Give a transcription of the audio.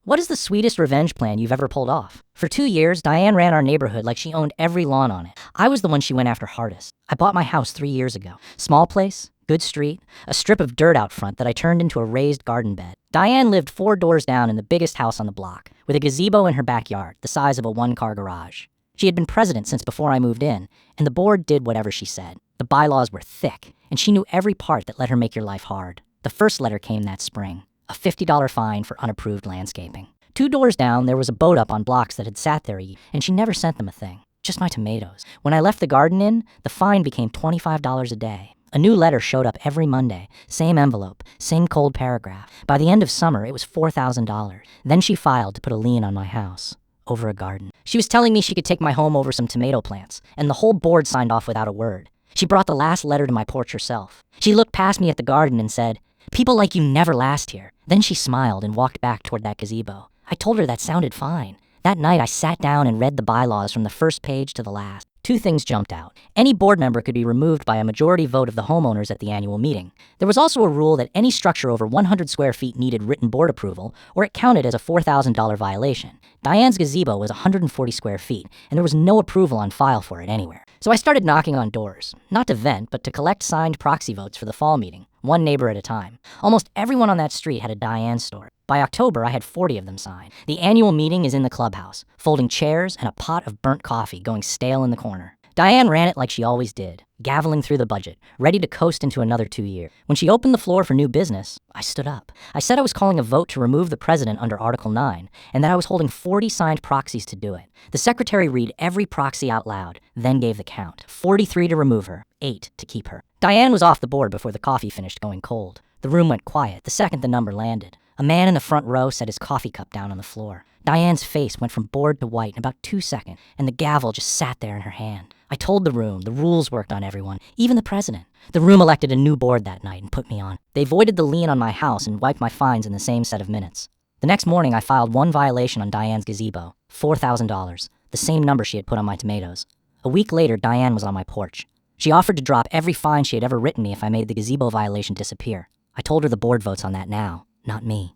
What is the sweetest revenge plan you've ever pulled off? For 2 years, Diane ran our neighborhood like she owned every lawn on it. I was the one she went after hardest. I bought my house 3 years ago. Small place, good street, a strip of dirt out front that I turned into a raised garden bed. Diane lived 4 doors down in the biggest house on the block, with a gazebo in her backyard, the size of a 1-car garage. She had been president since before I moved in, and the board did whatever she said. The bylaws were thick, and she knew every part that let her make your life hard. The first letter came that spring. A $50 fine for unapproved landscaping. 2 doors down, there was a boat up on blocks that had sat there and she never sent them a thing. Just my tomatoes. When I left the garden in, the fine became $25 a day. A new letter showed up every Monday. Same envelope, same cold paragraph. By the end of summer, it was $4,000. Then she filed to put a lien on my house. Over a garden. She was telling me she could take my home over some tomato plants, and the whole board signed off without a word. She brought the last letter to my porch herself. She looked past me at the garden and said, "People like you never last here." Then she smiled and walked back toward that gazebo. I told her that sounded fine. That night I sat down and read the bylaws from the first page to the last. 2 things jumped out. Any board member could be removed by a majority vote of the homeowners at the annual meeting. There was also a rule that any structure over 100 square feet needed written board approval, or it counted as a $4,000 violation. Diane's gazebo was 140 square feet, and there was no approval on file for it anywhere. So I started knocking on doors, not to vent, but to collect signed proxy votes for the fall meeting, one neighbor at a time. Almost everyone on that street had a Diane story. By October, I had 40 of them signed. The annual meeting is in the clubhouse, folding chairs and a pot of burnt coffee going stale in the corner. Diane ran it like she always did, gaveling through the budget, ready to coast into another 2 years. When she opened the floor for new business, I stood up. I said I was calling a vote to remove the president under Article 9, and that I was holding 40 signed proxies to do it. The secretary read every proxy out loud, then gave the count. 43 to remove her, 8 to keep her. Diane was off the board before the coffee finished going cold. The room went quiet the second the number landed. A man in the front row set his coffee cup down on the floor. Diane's face went from bored to white in about 2 seconds, and the gavel just sat there in her hand. I told the room the rules worked on everyone, even the president. The room elected a new board that night and put me on. They voided the lien on my house and wiped my fines in the same set of minutes. The next morning, I filed 1 violation on Diane's gazebo, $4,000, the same number she had put on my tomatoes. A week later, Diane was on my porch. She offered to drop every fine she had ever written me if I made the gazebo violation disappear. I told her the board votes on that now, not me.